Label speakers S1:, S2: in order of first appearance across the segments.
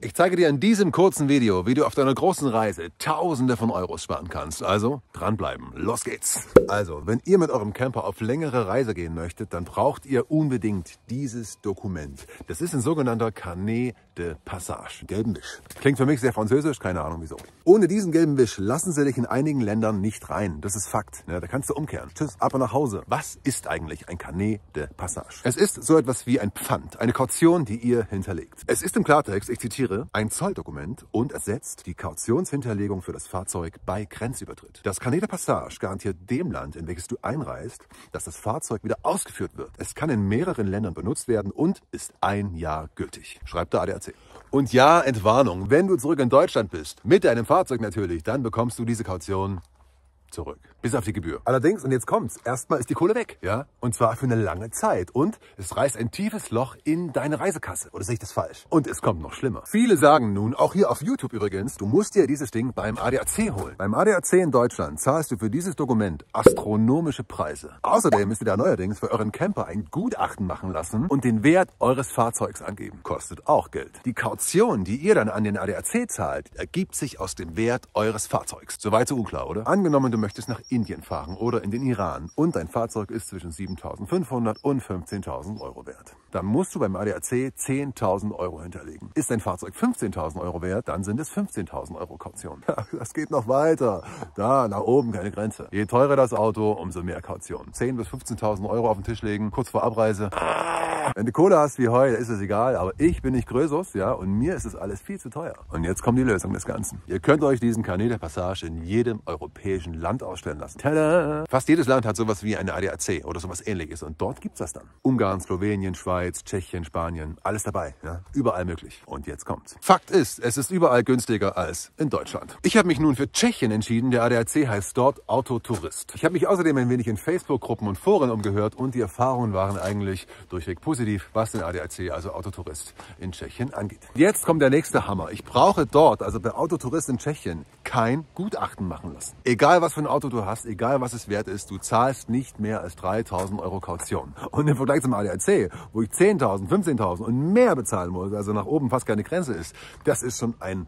S1: Ich zeige dir in diesem kurzen Video, wie du auf deiner großen Reise Tausende von Euros sparen kannst. Also dranbleiben. Los geht's. Also, wenn ihr mit eurem Camper auf längere Reise gehen möchtet, dann braucht ihr unbedingt dieses Dokument. Das ist ein sogenannter Carnet de Passage. Gelben Wisch. Klingt für mich sehr französisch, keine Ahnung wieso. Ohne diesen gelben Wisch lassen sie dich in einigen Ländern nicht rein. Das ist Fakt. Ja, da kannst du umkehren. Tschüss, ab und nach Hause. Was ist eigentlich ein Carnet de Passage? Es ist so etwas wie ein Pfand, eine Kaution, die ihr hinterlegt. Es ist im Klartext, ich zitiere, ein Zolldokument und ersetzt die Kautionshinterlegung für das Fahrzeug bei Grenzübertritt. Das Carnet de Passage garantiert dem Land, in welches du einreist, dass das Fahrzeug wieder ausgeführt wird. Es kann in mehreren Ländern benutzt werden und ist 1 Jahr gültig, schreibt der ADAC. Und ja, Entwarnung, wenn du zurück in Deutschland bist, mit deinem Fahrzeug natürlich, dann bekommst du diese Kaution zurück. Bis auf die Gebühr. Allerdings, und jetzt kommt's, erstmal ist die Kohle weg, ja? Und zwar für eine lange Zeit. Und es reißt ein tiefes Loch in deine Reisekasse. Oder sehe ich das falsch? Und es kommt noch schlimmer. Viele sagen nun, auch hier auf YouTube übrigens, du musst dir dieses Ding beim ADAC holen. Beim ADAC in Deutschland zahlst du für dieses Dokument astronomische Preise. Außerdem müsst ihr da neuerdings für euren Camper ein Gutachten machen lassen und den Wert eures Fahrzeugs angeben. Kostet auch Geld. Die Kaution, die ihr dann an den ADAC zahlt, ergibt sich aus dem Wert eures Fahrzeugs. Soweit so unklar, oder? Angenommen, du möchtest nach Indien fahren oder in den Iran und dein Fahrzeug ist zwischen 7.500 und 15.000 Euro wert. Dann musst du beim ADAC 10.000 Euro hinterlegen. Ist dein Fahrzeug 15.000 Euro wert, dann sind es 15.000 Euro Kaution. Das geht noch weiter. Da, nach oben keine Grenze. Je teurer das Auto, umso mehr Kaution. 10.000 bis 15.000 Euro auf den Tisch legen, kurz vor Abreise. Wenn du Kohle hast wie heute, ist es egal, aber ich bin nicht Größus, ja, und mir ist es alles viel zu teuer. Und jetzt kommt die Lösung des Ganzen. Ihr könnt euch diesen Carnet de Passage in jedem europäischen Land ausstellen lassen. Tada! Fast jedes Land hat sowas wie eine ADAC oder sowas ähnliches und dort gibt's das dann. Ungarn, Slowenien, Schweiz, Tschechien, Spanien, alles dabei, ja, überall möglich. Und jetzt kommt's. Fakt ist, es ist überall günstiger als in Deutschland. Ich habe mich nun für Tschechien entschieden, der ADAC heißt dort Autotourist. Ich habe mich außerdem ein wenig in Facebook-Gruppen und Foren umgehört und die Erfahrungen waren eigentlich durchweg positiv, was den ADAC, also Autotourist in Tschechien angeht. Jetzt kommt der nächste Hammer. Ich brauche dort, also bei Autotourist in Tschechien, kein Gutachten machen lassen. Egal was für ein Auto du hast, egal was es wert ist, du zahlst nicht mehr als 3.000 Euro Kaution. Und im Vergleich zum ADAC, wo ich 10.000, 15.000 und mehr bezahlen muss, also nach oben fast keine Grenze ist, das ist schon ein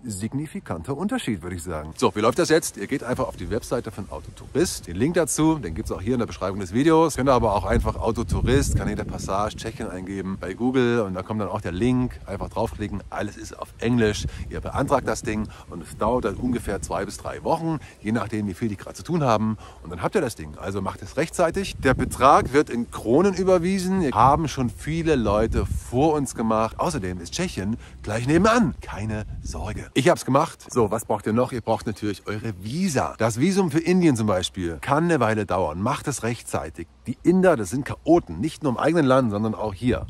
S1: signifikanter Unterschied, würde ich sagen. So, wie läuft das jetzt? Ihr geht einfach auf die Webseite von Autotourist. Den Link dazu, den gibt es auch hier in der Beschreibung des Videos. Könnt ihr aber auch einfach Autotourist, Carnet de Passage, Tschechien eingeben bei Google und da kommt dann auch der Link. Einfach draufklicken. Alles ist auf Englisch. Ihr beantragt das Ding und es dauert dann ungefähr 2 bis 3 Wochen, je nachdem, wie viel die gerade zu tun haben. Und dann habt ihr das Ding. Also macht es rechtzeitig. Der Betrag wird in Kronen überwiesen. Haben schon viele Leute vor uns gemacht. Außerdem ist Tschechien gleich nebenan. Keine Sorge. Ich habe es gemacht. So, was braucht ihr noch? Ihr braucht natürlich eure Visa. Das Visum für Indien zum Beispiel kann eine Weile dauern. Macht es rechtzeitig. Die Inder, das sind Chaoten. Nicht nur im eigenen Land, sondern auch hier.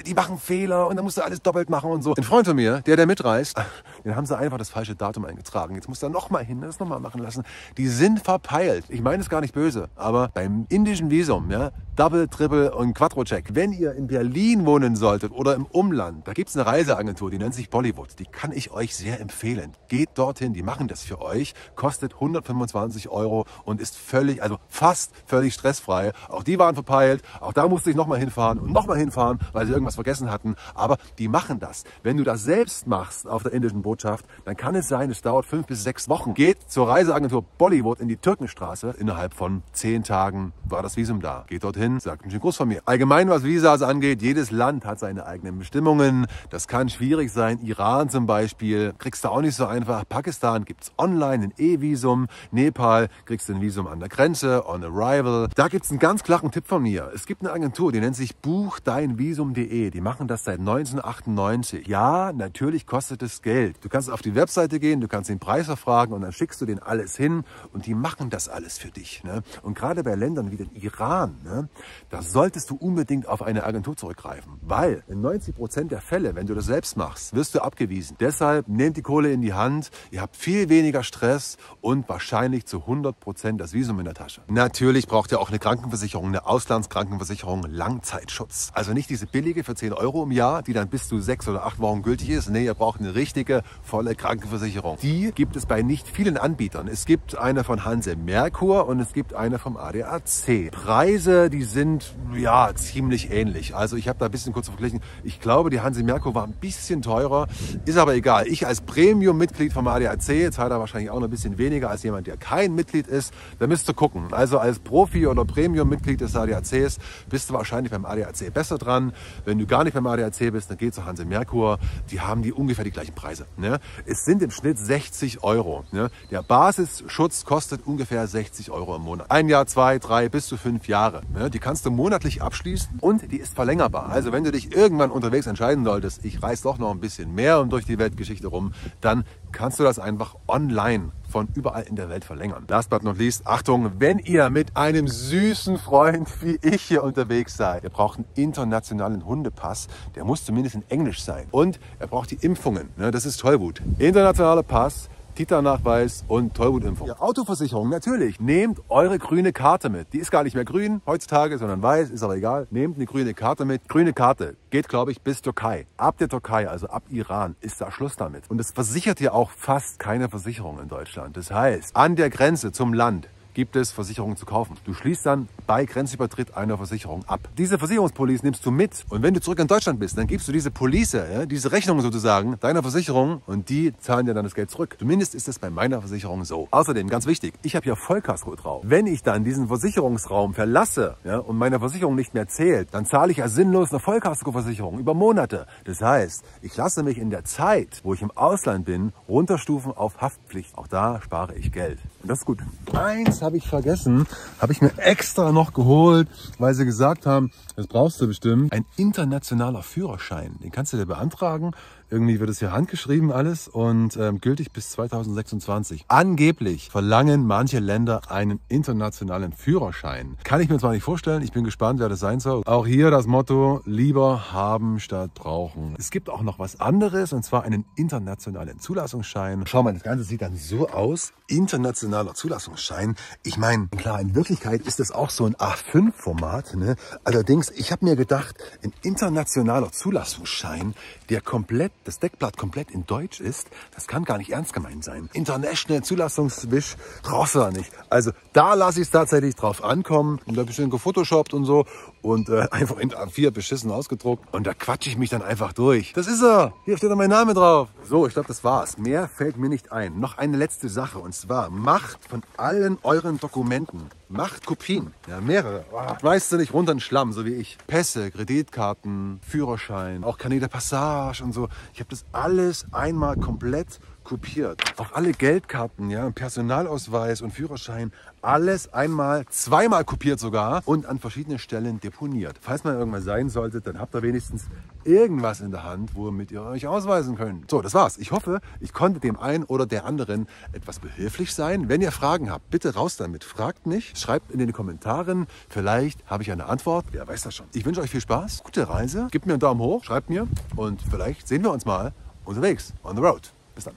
S1: Die machen Fehler und dann musst du alles doppelt machen und so. Ein Freund von mir, der mitreist, den haben sie einfach das falsche Datum eingetragen. Jetzt muss er nochmal hin, das nochmal machen lassen. Die sind verpeilt. Ich meine es gar nicht böse, aber beim indischen Visum, ja, Double, Triple und Quattro-Check. Wenn ihr in Berlin wohnen solltet oder im Umland, da gibt es eine Reiseagentur, die nennt sich Bollywood. Die kann ich euch sehr empfehlen. Geht dorthin, die machen das für euch. Kostet 125 Euro und ist völlig, also fast völlig stressfrei. Auch die waren verpeilt. Auch da musste ich nochmal hinfahren und nochmal hinfahren, weil sie irgendwas vergessen hatten. Aber die machen das. Wenn du das selbst machst auf der indischen Botschaft, dann kann es sein, es dauert 5 bis 6 Wochen. Geht zur Reiseagentur Bollywood in die Türkenstraße. Innerhalb von 10 Tagen war das Visum da. Geht dorthin, sagt einen schönen Gruß von mir. Allgemein, was Visas angeht, jedes Land hat seine eigenen Bestimmungen. Das kann schwierig sein. Iran zum Beispiel kriegst du auch nicht so einfach. Pakistan gibt es online ein E-Visum. Nepal kriegst du ein Visum an der Grenze, on arrival. Da gibt es einen ganz klaren Tipp von mir. Es gibt eine Agentur, die nennt sich buchdeinvisum.de. Die machen das seit 1998. Ja, natürlich kostet es Geld. Du kannst auf die Webseite gehen, du kannst den Preis erfragen und dann schickst du denen alles hin und die machen das alles für dich. Ne? Und gerade bei Ländern wie den Iran, ne, da solltest du unbedingt auf eine Agentur zurückgreifen, weil in 90% der Fälle, wenn du das selbst machst, wirst du abgewiesen. Deshalb nehmt die Kohle in die Hand, ihr habt viel weniger Stress und wahrscheinlich zu 100% das Visum in der Tasche. Natürlich braucht ihr auch eine Krankenversicherung Krankenversicherung, eine Auslandskrankenversicherung, Langzeitschutz. Also nicht diese billige für 10 Euro im Jahr, die dann bis zu 6 oder 8 Wochen gültig ist. Nee, ihr braucht eine richtige, volle Krankenversicherung. Die gibt es bei nicht vielen Anbietern. Es gibt eine von Hanse Merkur und es gibt eine vom ADAC. Preise, die sind ja ziemlich ähnlich. Also ich habe da ein bisschen kurz verglichen. Ich glaube, die Hanse Merkur war ein bisschen teurer, ist aber egal. Ich als Premium-Mitglied vom ADAC zahle da wahrscheinlich auch noch ein bisschen weniger als jemand, der kein Mitglied ist. Da müsst ihr gucken. Also als Profi oder Premium-Mitglied des ADACs bist du wahrscheinlich beim ADAC besser dran. Wenn du gar nicht beim ADAC bist, dann geh zu Hanse Merkur. Die haben ungefähr die gleichen Preise. Ne? Es sind im Schnitt 60 Euro. Ne? Der Basisschutz kostet ungefähr 60 Euro im Monat. 1 Jahr, 2, 3 bis zu 5 Jahre. Ne? Die kannst du monatlich abschließen und die ist verlängerbar. Also wenn du dich irgendwann unterwegs entscheiden solltest, ich reise doch noch ein bisschen mehr durch die Weltgeschichte rum, dann kannst du das einfach online von überall in der Welt verlängern. Last but not least, Achtung, wenn ihr mit einem süßen Freund wie ich hier unterwegs seid, ihr braucht einen internationalen Hundepass, der muss zumindest in Englisch sein. Und er braucht die Impfungen, ne? Das ist Tollwut. Internationaler Pass, Titernachweis und Tollwutimpfung. Ja, Autoversicherung, natürlich. Nehmt eure grüne Karte mit. Die ist gar nicht mehr grün heutzutage, sondern weiß, ist aber egal. Nehmt eine grüne Karte mit. Grüne Karte geht, glaube ich, bis Türkei. Ab der Türkei, also ab Iran, ist da Schluss damit. Und es versichert ja auch fast keine Versicherung in Deutschland. Das heißt, an der Grenze zum Land gibt es Versicherungen zu kaufen. Du schließt dann bei Grenzübertritt eine Versicherung ab. Diese Versicherungspolice nimmst du mit und wenn du zurück in Deutschland bist, dann gibst du diese Police, ja, diese Rechnung sozusagen, deiner Versicherung und die zahlen dir dann das Geld zurück. Zumindest ist es bei meiner Versicherung so. Außerdem, ganz wichtig, ich habe hier Vollkasko drauf. Wenn ich dann diesen Versicherungsraum verlasse, ja, und meine Versicherung nicht mehr zählt, dann zahle ich ja sinnlos eine Vollkasko-Versicherung über Monate. Das heißt, ich lasse mich in der Zeit, wo ich im Ausland bin, runterstufen auf Haftpflicht. Auch da spare ich Geld. Und das ist gut. Eins habe ich vergessen, habe ich mir extra noch geholt, weil sie gesagt haben, das brauchst du bestimmt. Ein internationaler Führerschein, den kannst du dir beantragen. Irgendwie wird es hier handgeschrieben alles und gültig bis 2026. Angeblich verlangen manche Länder einen internationalen Führerschein. Kann ich mir zwar nicht vorstellen, ich bin gespannt, wer das sein soll. Auch hier das Motto, lieber haben statt brauchen. Es gibt auch noch was anderes und zwar einen internationalen Zulassungsschein. Schau mal, das Ganze sieht dann so aus. Internationaler Zulassungsschein. Ich meine, klar, in Wirklichkeit ist das auch so ein A5-Format. Ne? Allerdings, ich habe mir gedacht, ein internationaler Zulassungsschein, der komplett, das Deckblatt komplett in Deutsch ist, das kann gar nicht ernst gemeint sein. International Zulassungswisch brauchst du da nicht. Also da lasse ich es tatsächlich drauf ankommen und da bestimmt gefotoshoppt und so und einfach in A4 beschissen ausgedruckt und da quatsche ich mich dann einfach durch. Das ist er. Hier steht doch mein Name drauf. So, ich glaube, das war's. Mehr fällt mir nicht ein. Noch eine letzte Sache und zwar macht von allen euren Dokumenten, macht Kopien. Ja, mehrere. Schmeißt sie nicht runter in den Schlamm, so wie ich. Pässe, Kreditkarten, Führerschein, auch Carnet de Passage und so. Ich habe das alles einmal komplett kopiert. Auch alle Geldkarten, ja, Personalausweis und Führerschein, alles einmal, zweimal kopiert sogar und an verschiedenen Stellen deponiert. Falls mal irgendwas sein sollte, dann habt ihr wenigstens irgendwas in der Hand, womit ihr euch ausweisen könnt. So, das war's. Ich hoffe, ich konnte dem einen oder der anderen etwas behilflich sein. Wenn ihr Fragen habt, bitte raus damit. Fragt mich, schreibt in den Kommentaren. Vielleicht habe ich eine Antwort. Wer weiß das schon. Ich wünsche euch viel Spaß, gute Reise. Gebt mir einen Daumen hoch, schreibt mir und vielleicht sehen wir uns mal unterwegs on the road. Bis dann.